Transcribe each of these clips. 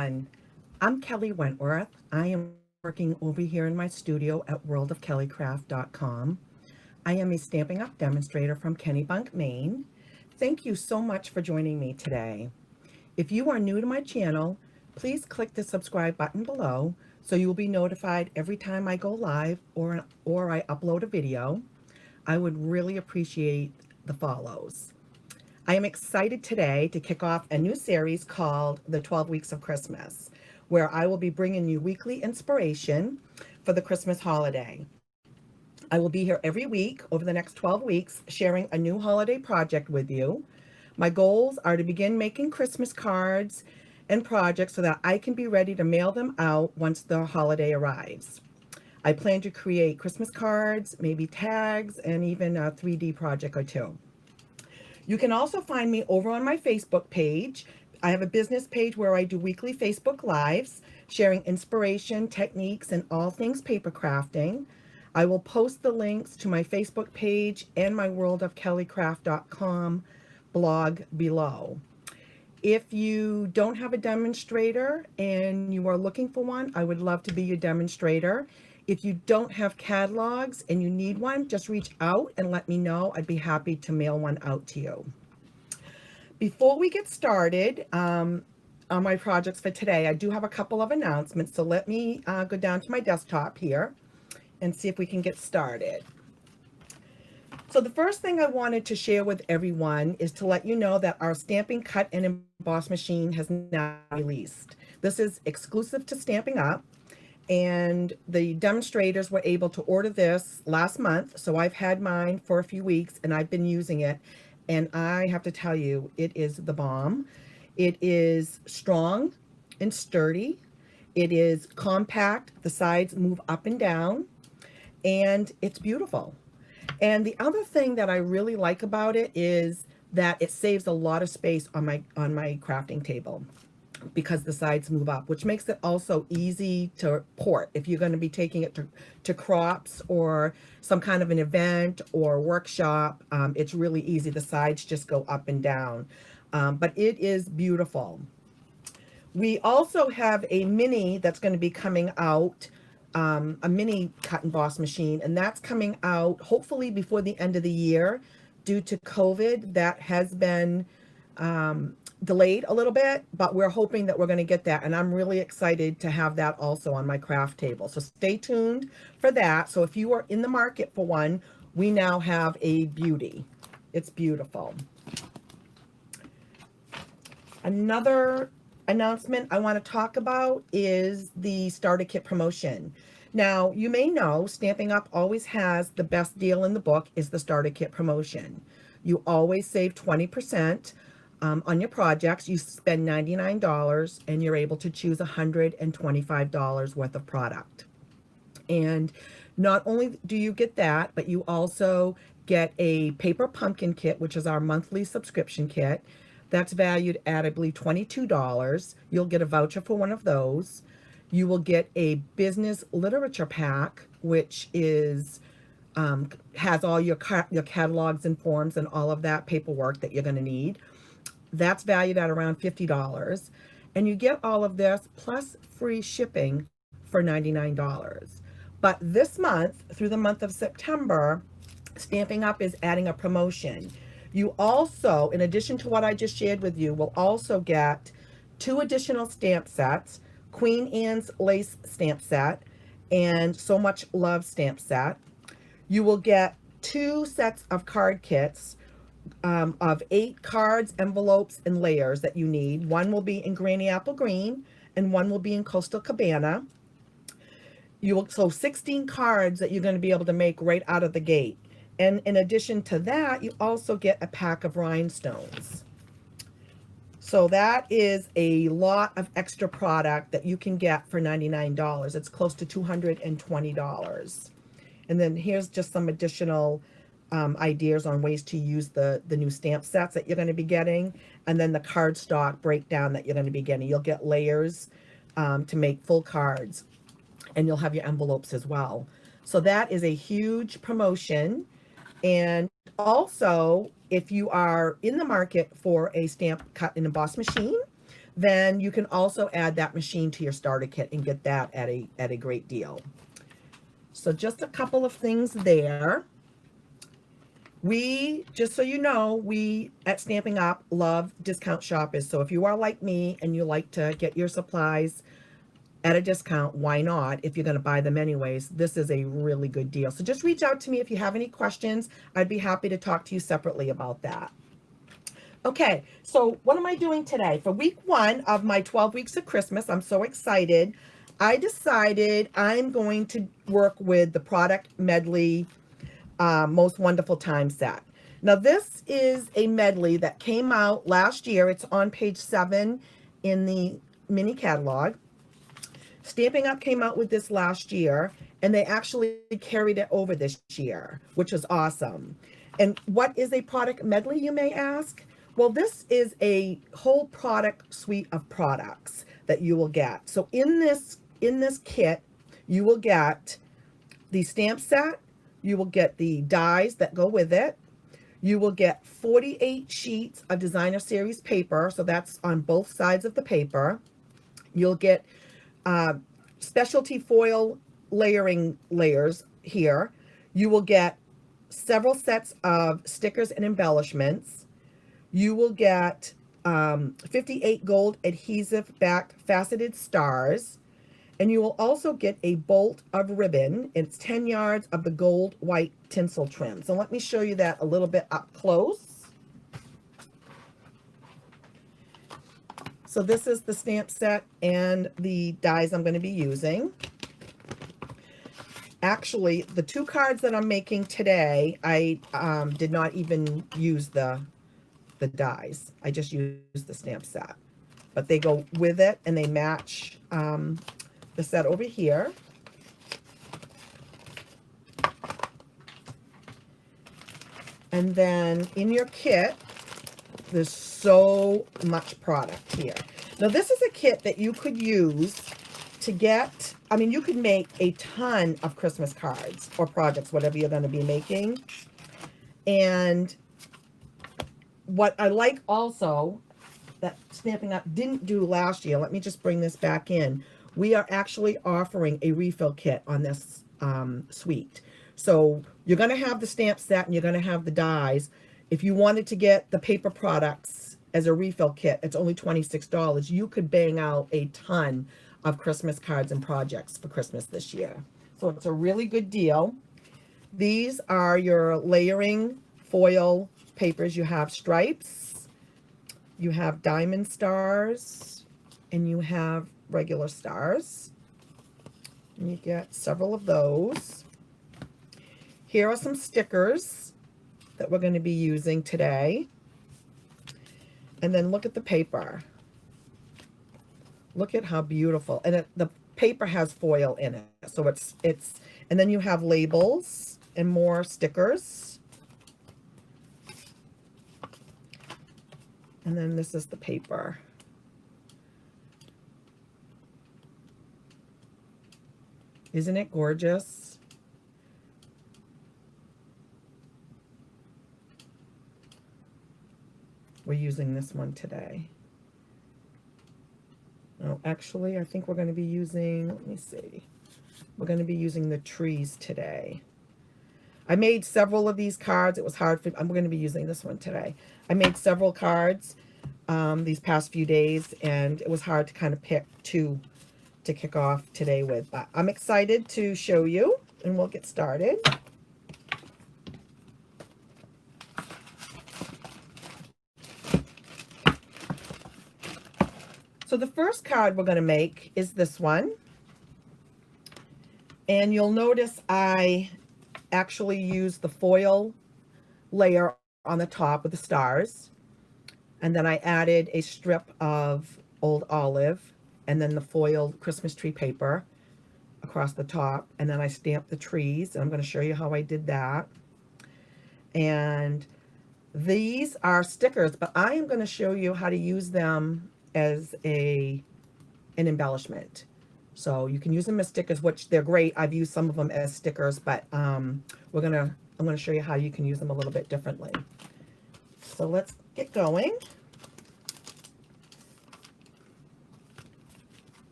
I'm Kelly Wentworth. I am working over here in my studio at worldofkellycraft.com. I am a Stampin' Up! Demonstrator from Kennebunk, Maine. Thank you so much for joining me today. If you are new to my channel, please click the subscribe button below so you will be notified every time I go live or I upload a video. I would really appreciate the follows. I am excited today to kick off a new series called The 12 Weeks of Christmas, where I will be bringing you weekly inspiration for the Christmas holiday. I will be here every week over the next 12 weeks sharing a new holiday project with you. My goals are to begin making Christmas cards and projects so that I can be ready to mail them out once the holiday arrives. I plan to create Christmas cards, maybe tags, and even a 3D project or two. You can also find me over on my Facebook page. I have a business page where I do weekly Facebook Lives, sharing inspiration, techniques, and all things paper crafting. I will post the links to my Facebook page and my worldofkellycraft.com blog below. If you don't have a demonstrator and you are looking for one, I would love to be your demonstrator. If you don't have catalogs and you need one, just reach out and let me know. I'd be happy to mail one out to you. Before we get started on my projects for today, I do have a couple of announcements. So let me go down to my desktop here and see if we can get started. So the first thing I wanted to share with everyone is to let you know that our Stampin' Cut and Emboss machine has now released. This is exclusive to Stampin' Up! And the demonstrators were able to order this last month. So I've had mine for a few weeks and I've been using it. And I have to tell you, it is the bomb. It is strong and sturdy. It is compact. The sides move up and down. And it's beautiful. And the other thing that I really like about it is that it saves a lot of space on my crafting table because the sides move up, which makes it also easy to port if you're going to be taking it to crops or some kind of an event or workshop. It's really easy. The sides just go up and down, but it is beautiful. We also have a mini that's going to be coming out, a mini cut and emboss machine, and that's coming out hopefully before the end of the year. Due to COVID, that has been delayed a little bit, but we're hoping that we're going to get that, and I'm really excited to have that also on my craft table. So stay tuned for that. So if you are in the market for one, we now have a beauty. It's beautiful. Another announcement I want to talk about is the starter kit promotion. Now, you may know Stampin' Up! Always has the best deal in the book is the starter kit promotion. You always save 20% on your projects. You spend $99 and you're able to choose $125 worth of product. And not only do you get that, but you also get a paper pumpkin kit, which is our monthly subscription kit. That's valued at, I believe, $22. You'll get a voucher for one of those. You will get a business literature pack, which is has all your catalogs and forms and all of that paperwork that you're going to need. That's valued at around $50. And you get all of this plus free shipping for $99. But this month, through the month of September, Stampin' Up! Is adding a promotion. You also, in addition to what I just shared with you, will also get 2 additional stamp sets, Queen Anne's Lace stamp set and So Much Love stamp set. You will get 2 sets of card kits of 8 cards, envelopes, and layers that you need. One will be in Granny Apple Green and one will be in Coastal Cabana. So 16 cards that you're going to be able to make right out of the gate. And in addition to that, you also get a pack of rhinestones. So that is a lot of extra product that you can get for $99. It's close to $220. And then here's just some additional ideas on ways to use the new stamp sets that you're going to be getting. And then the cardstock breakdown that you're going to be getting. You'll get layers to make full cards. And you'll have your envelopes as well. So that is a huge promotion. And also, if you are in the market for a stamp cut and emboss machine, then you can also add that machine to your starter kit and get that at a great deal. So just a couple of things there. We, just so you know, we at Stamping Up love discount shoppers. So if you are like me and you like to get your supplies at a discount, why not? If you're going to buy them anyways, this is a really good deal. So just reach out to me if you have any questions. I'd be happy to talk to you separately about that. Okay, so what am I doing today? For week 1 of my 12 weeks of Christmas, I'm so excited. I decided I'm going to work with the product Medley Most Wonderful Time set. Now this is a medley that came out last year. It's on page 7 in the mini catalog. Stamping Up came out with this last year, and they actually carried it over this year, which is awesome. And what is a product medley, you may ask? Well, this is a whole product suite of products that you will get. So in this kit, you will get the stamp set, you will get the dies that go with it, you will get 48 sheets of designer series paper, so that's on both sides of the paper. You'll get specialty foil layering layers here. You will get several sets of stickers and embellishments. You will get 58 gold adhesive back faceted stars. And you will also get a bolt of ribbon. It's 10 yards of the gold white tinsel trim. So let me show you that a little bit up close. So this is the stamp set and the dies I'm going to be using. Actually, the 2 cards that I'm making today, I did not even use the dies. I just used the stamp set. But they go with it and they match the set over here. And then in your kit, there's so much product here. Now this is a kit that you could use to get, I mean, you could make a ton of Christmas cards or projects, whatever you're going to be making. And what I like also that Stamping Up didn't do last year, let me just bring this back in. We are actually offering a refill kit on this suite. So you're going to have the stamp set and you're going to have the dies. If you wanted to get the paper products as a refill kit, it's only $26. You could bang out a ton of Christmas cards and projects for Christmas this year. So it's a really good deal. These are your layering foil papers. You have stripes, you have diamond stars, and you have regular stars. And you get several of those. Here are some stickers that we're going to be using today. And then look at the paper. Look at how beautiful. And the paper has foil in it. So it's and then you have labels and more stickers. And then this is the paper. Isn't it gorgeous? We're using this one today. Oh, actually, I think we're going to be using, let me see. We're going to be using the trees today. I made several of these cards. It was hard for, I'm going to be using this one today. I made several cards these past few days, and it was hard to kind of pick 2 to kick off today with. But I'm excited to show you, and we'll get started. So the first card we're going to make is this one. And you'll notice I actually used the foil layer on the top with the stars. And then I added a strip of old olive and then the foiled Christmas tree paper across the top. And then I stamped the trees. And I'm going to show you how I did that. And these are stickers, but I am going to show you how to use them as an embellishment. So you can use them as stickers, which they're great. I've used some of them as stickers, but I'm gonna show you how you can use them a little bit differently. So let's get going.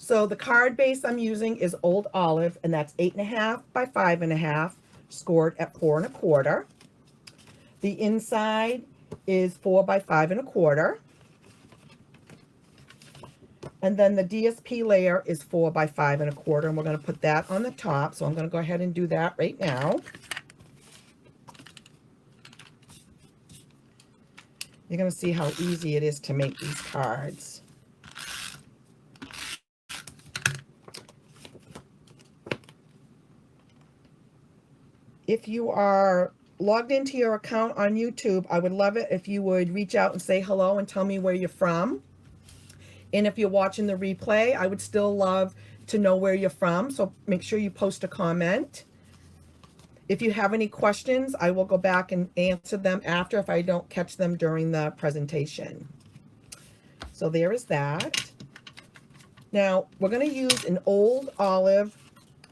So the card base I'm using is Old Olive, and that's 8.5 by 5.5, scored at 4 1/4. The inside is 4 by 5 1/4. And then the DSP layer is 4 by 5 1/4, and we're going to put that on the top. So I'm going to go ahead and do that right now. You're going to see how easy it is to make these cards. If you are logged into your account on YouTube, I would love it if you would reach out and say hello and tell me where you're from. And if you're watching the replay, I would still love to know where you're from. So make sure you post a comment. If you have any questions, I will go back and answer them after if I don't catch them during the presentation. So there is that. Now we're going to use an Old Olive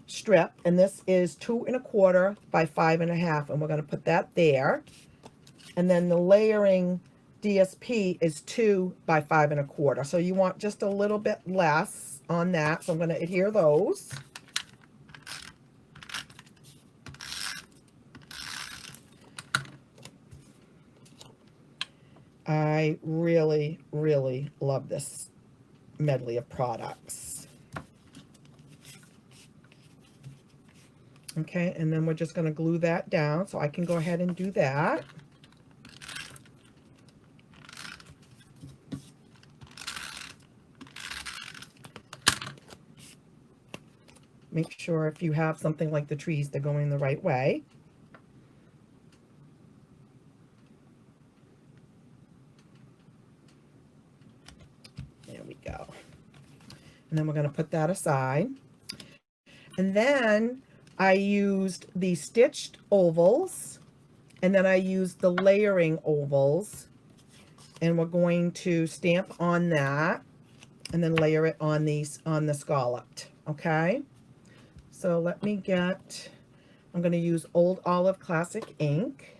strip, and this is 2 1/4 by 5.5, and we're going to put that there. And then the layering DSP is 2 by 5 1/4. So you want just a little bit less on that. So I'm going to adhere those. I really, really love this medley of products. Okay, and then we're just going to glue that down, so I can go ahead and do that. Make sure if you have something like the trees, they're going the right way. There we go. And then we're going to put that aside. And then I used the stitched ovals, and then I used the layering ovals, and we're going to stamp on that and then layer it on these, on the scalloped. Okay, so let me get, I'm going to use Old Olive Classic ink.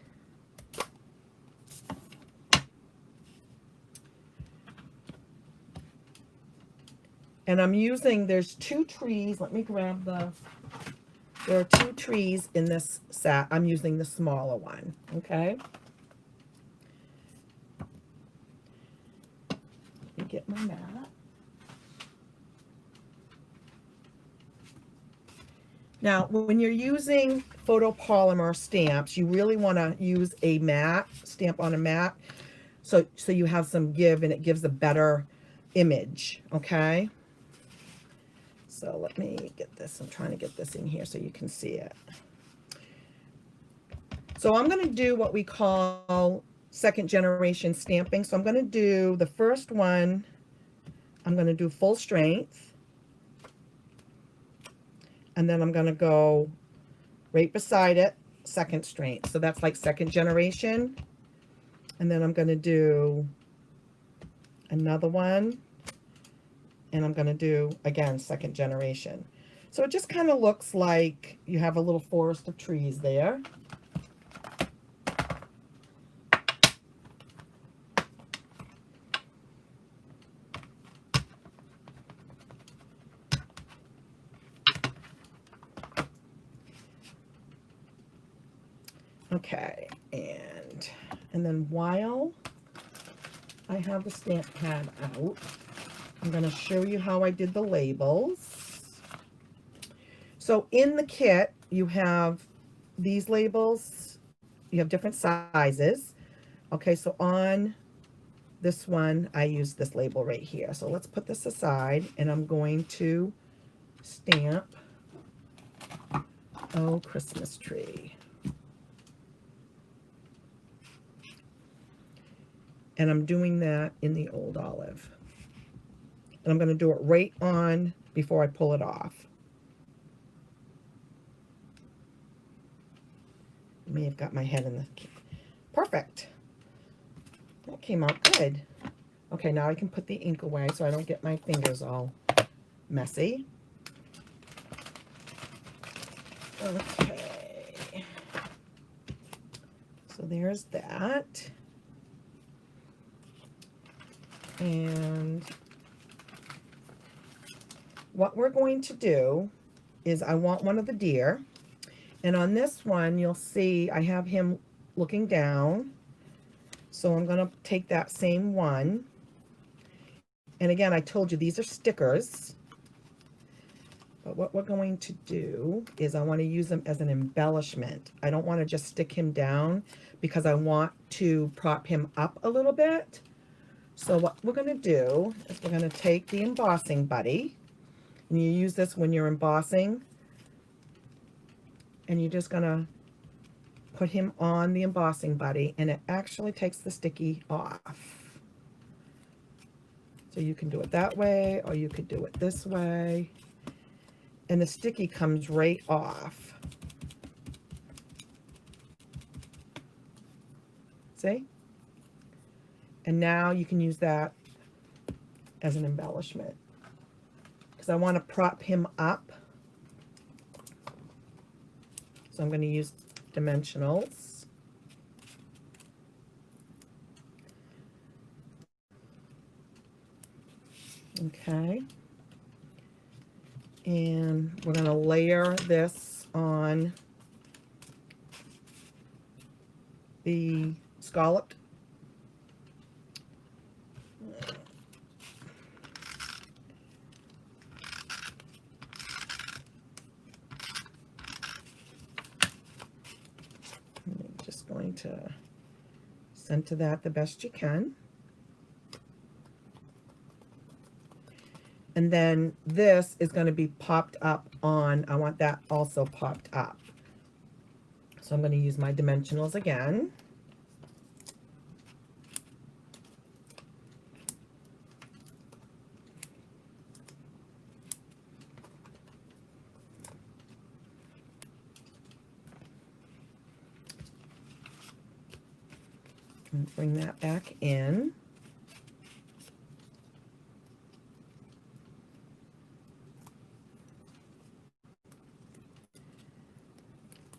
And I'm using, there's 2 trees. Let me grab the, there are 2 trees in this set. I'm using the smaller one, okay? Let me get my mat. Now, when you're using photopolymer stamps, you really want to use a mat, stamp on a mat, so you have some give and it gives a better image, okay? So let me get this. I'm trying to get this in here so you can see it. So I'm going to do what we call second generation stamping. So I'm going to do the first one, I'm going to do full strength. And then I'm going to go right beside it, second strength. So that's like second generation. And then I'm going to do another one. And I'm going to do, again, second generation. So it just kind of looks like you have a little forest of trees there. Okay, and then while I have the stamp pad out, I'm going to show you how I did the labels. So in the kit, you have these labels. You have different sizes. Okay, so on this one, I use this label right here. So let's put this aside, and I'm going to stamp Oh Christmas Tree. And I'm doing that in the Old Olive. And I'm going to do it right on before I pull it off. I may have got my head in the... Perfect. That came out good. Okay, now I can put the ink away so I don't get my fingers all messy. Okay. So there's that. And what we're going to do is I want one of the deer. And on this one, you'll see I have him looking down. So I'm going to take that same one. And again, I told you these are stickers. But what we're going to do is I want to use them as an embellishment. I don't want to just stick him down because I want to prop him up a little bit. So what we're going to do is we're going to take the embossing buddy. And you use this when you're embossing. And you're just going to put him on the embossing buddy. And it actually takes the sticky off. So you can do it that way, or you could do it this way. And the sticky comes right off. See? And now you can use that as an embellishment. Because I want to prop him up. So I'm going to use dimensionals. Okay. And we're going to layer this on the scalloped. I'm just going to center that the best you can. And then this is going to be popped up on, I want that also popped up. So I'm going to use my dimensionals again. And bring that back in.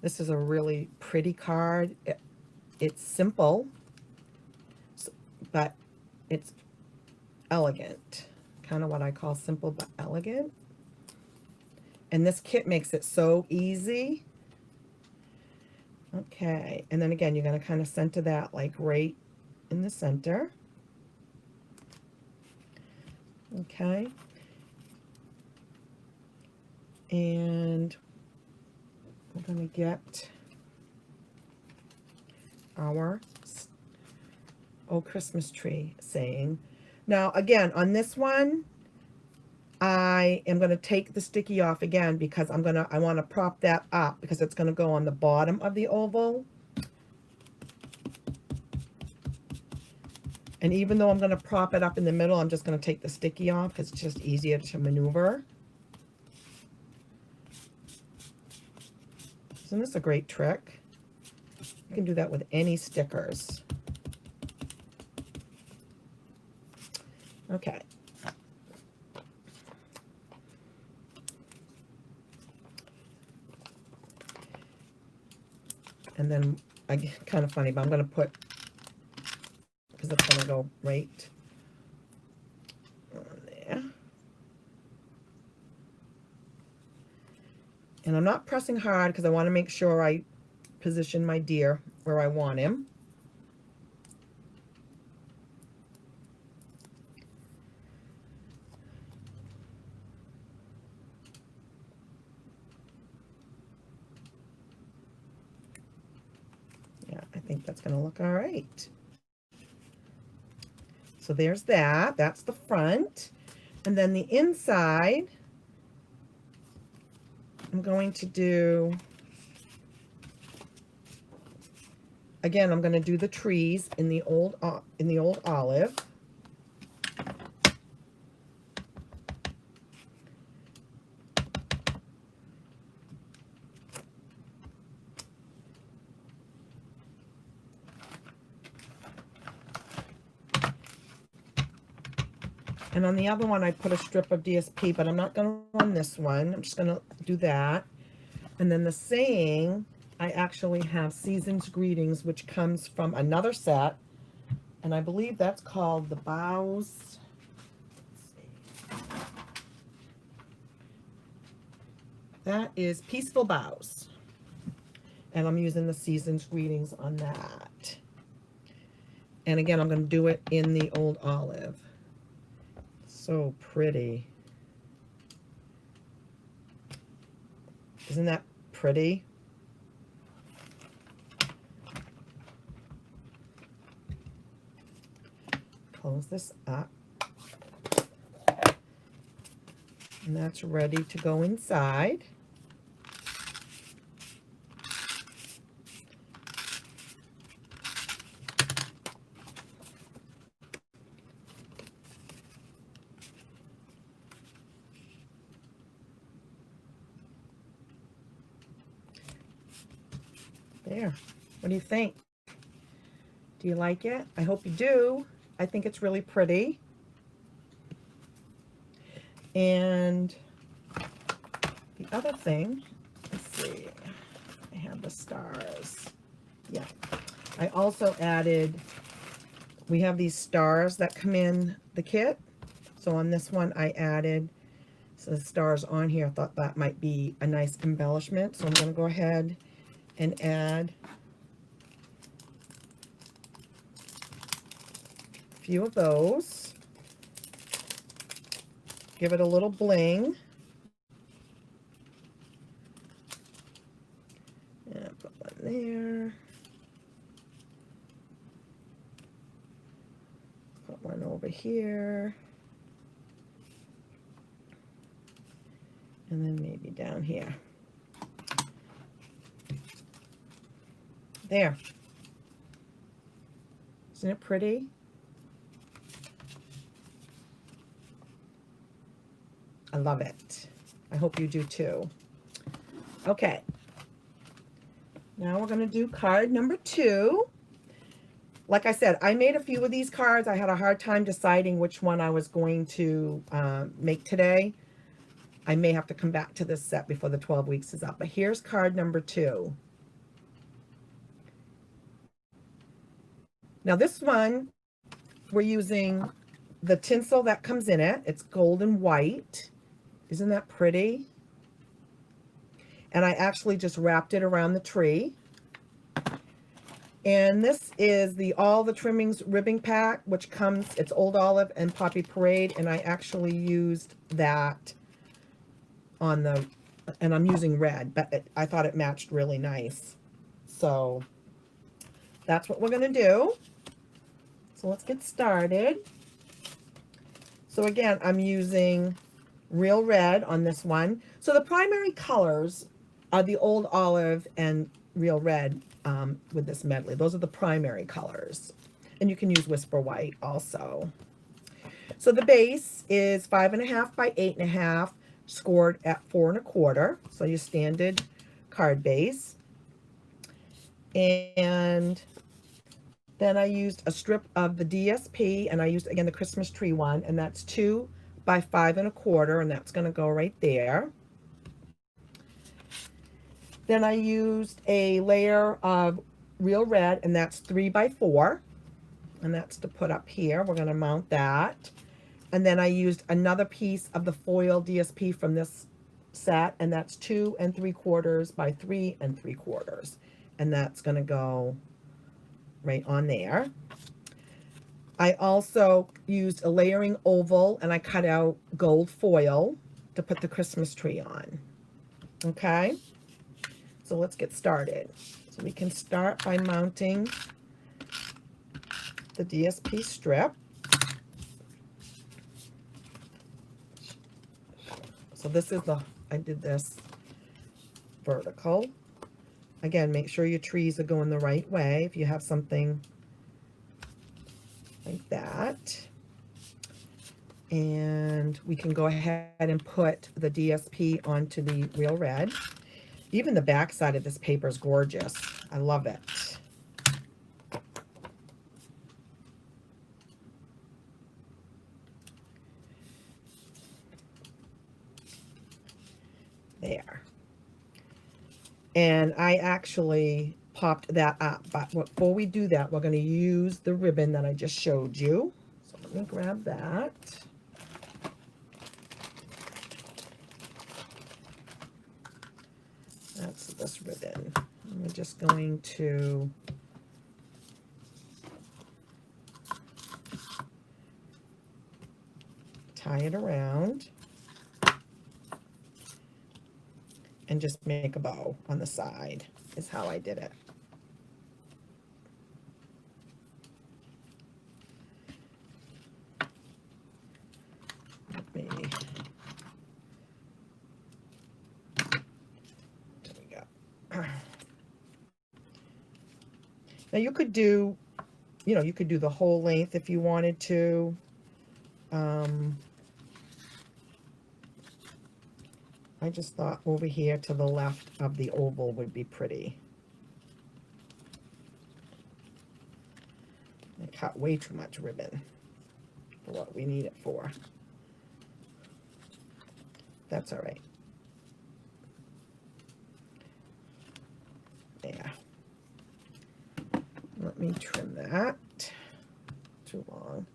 This is a really pretty card. It's simple, but it's elegant. Kind of what I call simple but elegant. And this kit makes it so easy. Okay, and then again, you're going to kind of center that like right in the center. Okay. And we're going to get our "Oh Christmas Tree" saying. Now again, on this one, I am going to take the sticky off again because I want to prop that up because it's going to go on the bottom of the oval. And even though I'm going to prop it up in the middle, I'm just going to take the sticky off because it's just easier to maneuver. Isn't this a great trick? You can do that with any stickers. Okay. And then, kind of funny, but I'm going to put, because it's going to go right on there. And I'm not pressing hard because I want to make sure I position my deer where I want him. Yeah, I think that's going to look all right. So there's that. That's the front. And then the inside, I'm going to do, again, I'm going to do the trees in the old olive. And on the other one, I put a strip of DSP, but I'm not going to run this one. I'm just going to do that. And then the saying, I actually have Season's Greetings, which comes from another set. And I believe that's called The Boughs. Let's see. That is Peaceful Boughs. And I'm using the Season's Greetings on that. And again, I'm going to do it in the Old Olive. So pretty. Isn't that pretty? Close this up. And that's ready to go inside. There. What do you think? Do you like it? I hope you do. I think it's really pretty. And the other thing, let's see, I have the stars. Yeah. I also added, we have these stars that come in the kit. So on this one, I added the stars on here. I thought that might be a nice embellishment. So I'm going to go ahead and add a few of those. Give it a little bling. And put one there. Put one over here. And then maybe down here. There. Isn't it pretty? I love it. I hope you do too. Okay. Now we're going to do card number 2. Like I said, I made a few of these cards. I had a hard time deciding which one I was going to make today. I may have to come back to this set before the 12 weeks is up. But here's card number 2. Now this one, we're using the tinsel that comes in it. It's gold and white. Isn't that pretty? And I actually just wrapped it around the tree. And this is the All the Trimmings ribbing pack, which comes, it's Old Olive and Poppy Parade. And I actually used that on the, and I'm using red, but I thought it matched really nice. So that's what we're going to do. So let's get started. So again, I'm using Real Red on this one. So the primary colors are the Old Olive and Real Red with this medley. Those are the primary colors. And you can use Whisper White also. So the base is 5.5 by 8.5, scored at 4 1/4. So your standard card base. And then I used a strip of the DSP, and I used, again, the Christmas tree one, and that's 2 by 5 1/4, and that's going to go right there. Then I used a layer of Real Red, and that's 3 by 4, and that's to put up here. We're going to mount that. And then I used another piece of the foil DSP from this set, and that's 2 3/4 by 3 3/4, and that's going to go right on there. I also used a layering oval, and I cut out gold foil to put the Christmas tree on. Okay, so let's get started. So we can start by mounting the DSP strip. So this is the, I did this vertical. Again, make sure your trees are going the right way if you have something like that. And we can go ahead and put the DSP onto the Real Red. Even the back side of this paper is gorgeous. I love it. There. And I actually popped that up, but before we do that, we're going to use the ribbon that I just showed you. So let me grab that. that's this ribbon. I'm just going to tie it around and just make a bow on the side is how I did it. Let me, there we go. Now you could do, you know, you could do the whole length if you wanted to. I just thought over here to the left of the oval would be pretty. I cut way too much ribbon for what we need it for. That's all right. There. Let me trim that. Too long.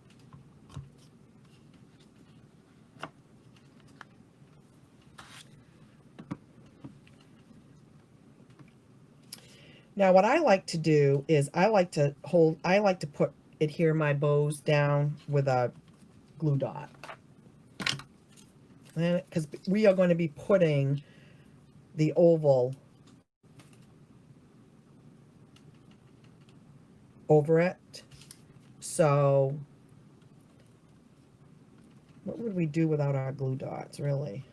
Now what I like to do is I like to put adhere my bows down with a glue dot. Because we are going to be putting the oval over it. So what would we do without our glue dots, really?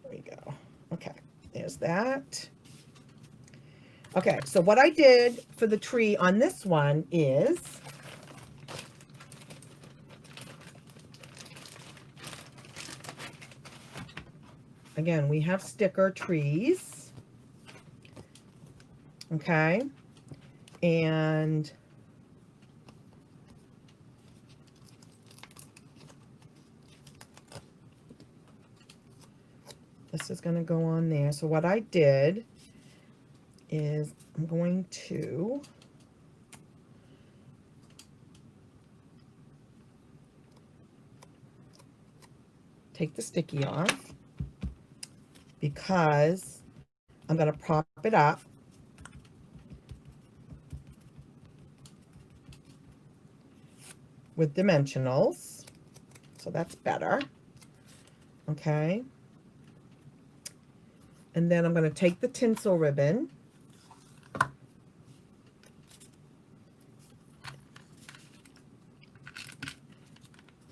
There we go. Okay, there's that. Okay, so what I did for the tree on this one is again, we have sticker trees. Okay, and this is going to go on there. So what I did is I'm going to take the sticky off because I'm going to prop it up with dimensionals. So that's better. Okay. And then I'm going to take the tinsel ribbon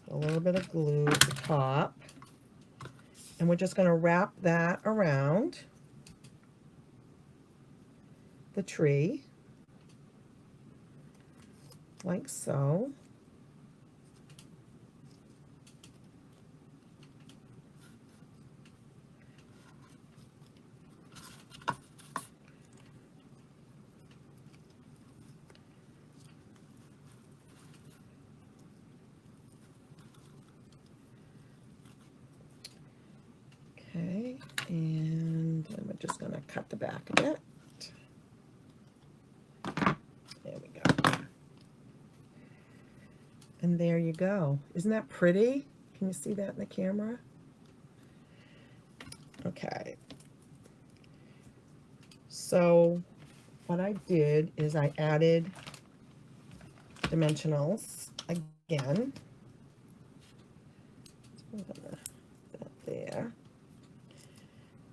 a little bit of glue at the top, and we're just going to wrap that around the tree like so. Okay, and I'm just going to cut the back of it. There we go. And there you go. Isn't that pretty? Can you see that in the camera? Okay. So what I did is I added dimensionals again. That there.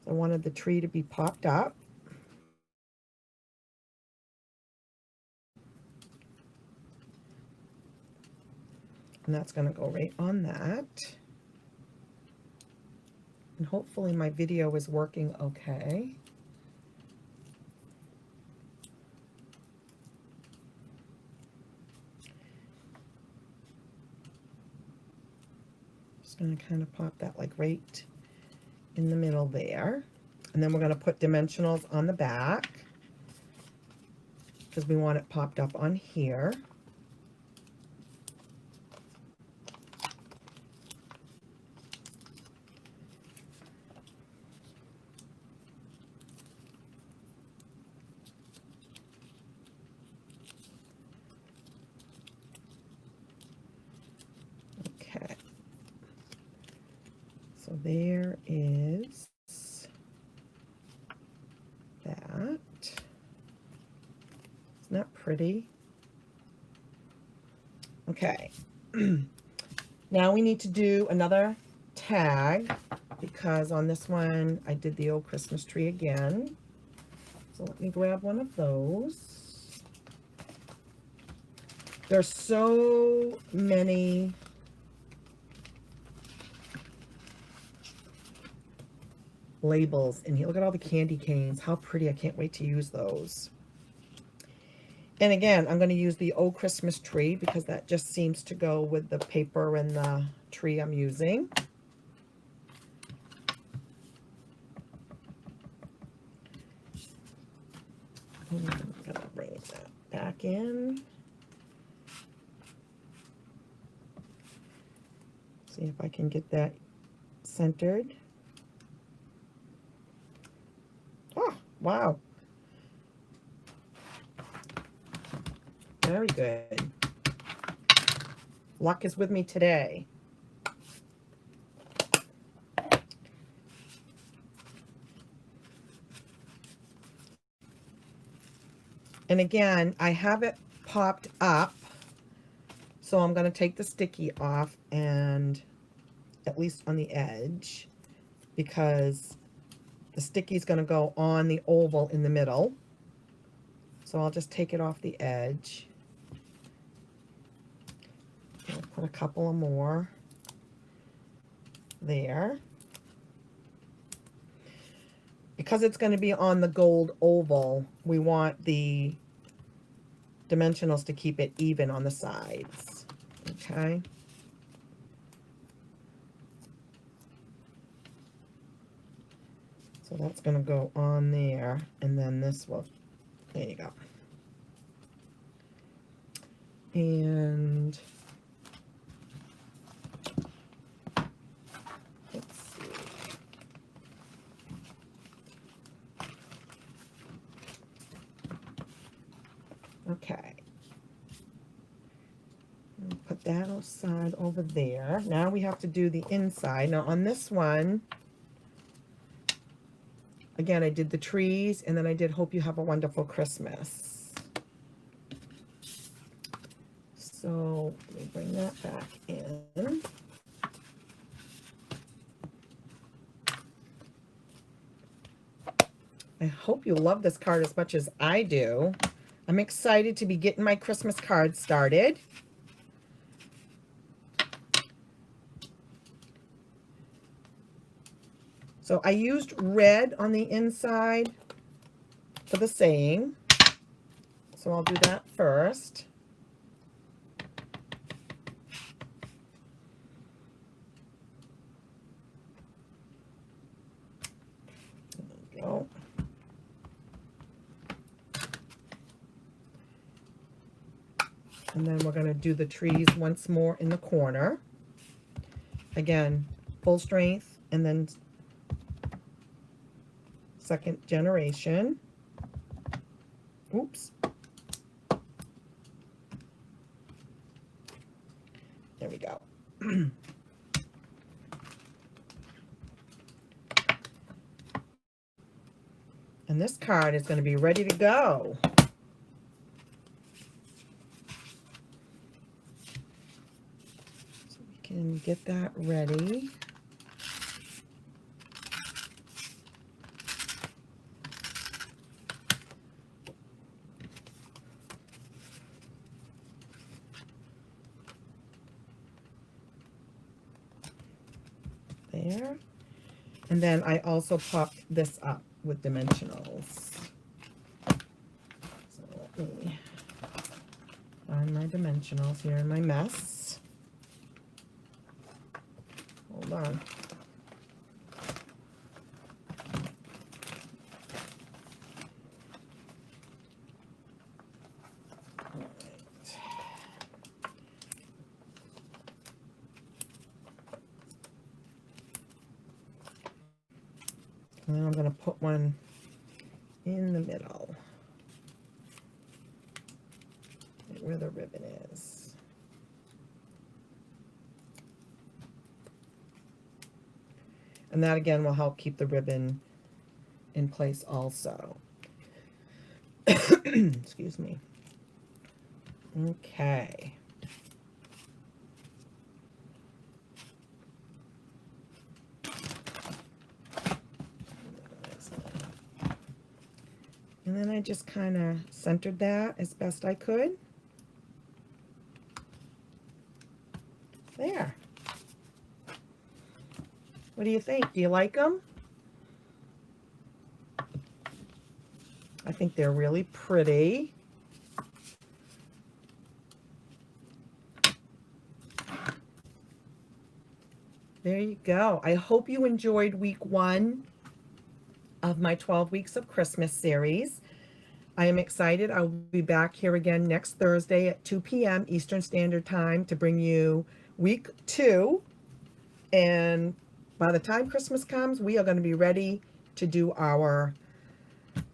I wanted the tree to be popped up. And that's going to go right on that. And hopefully my video is working okay. Just going to kind of pop that like right in the middle there. And then we're going to put dimensionals on the back because we want it popped up on here. So there is that. Isn't that pretty? Okay. Now we need to do another tag, because on this one I did the old Christmas tree again. So let me grab one of those. There's so many labels in here. Look at all the candy canes. How pretty. I can't wait to use those. And again, I'm going to use the old Christmas tree because that just seems to go with the paper and the tree I'm using. I'm going to bring that back in. See if I can get that centered. Oh, wow. Very good. Luck is with me today. And again, I have it popped up, so I'm going to take the sticky off, and at least on the edge, because the sticky is going to go on the oval in the middle. So I'll just take it off the edge. I'll put a couple of more there. Because it's going to be on the gold oval, we want the dimensionals to keep it even on the sides. Okay. So that's going to go on there, and then this will, there you go. And let's see. Okay. Put that aside over there. Now we have to do the inside. Now on this one, again, I did the trees, and then I did Hope You Have a Wonderful Christmas. So let me bring that back in. I hope you love this card as much as I do. I'm excited to be getting my Christmas card started. So I used red on the inside for the saying. So I'll do that first. There we go. And then we're going to do the trees once more in the corner. Again, full strength, and then second generation. Oops. There we go. And this card is going to be ready to go. So we can get that ready. There. And then I also popped this up with dimensionals. So let me find my dimensionals here in my mess. Hold on. And then I'm going to put one in the middle, where the ribbon is. And that again will help keep the ribbon in place also. Excuse me. Okay. And then I just kind of centered that as best I could. There. What do you think? Do you like them? I think they're really pretty. There you go. I hope you enjoyed week 1 of my 12 Weeks of Christmas series. I am excited. I'll be back here again next Thursday at 2 p.m. Eastern Standard Time to bring you week 2. And by the time Christmas comes, we are going to be ready to do our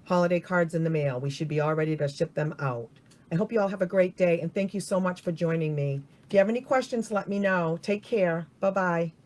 holiday cards in the mail. We should be all ready to ship them out. I hope you all have a great day, and thank you so much for joining me. If you have any questions, let me know. Take care. Bye-bye.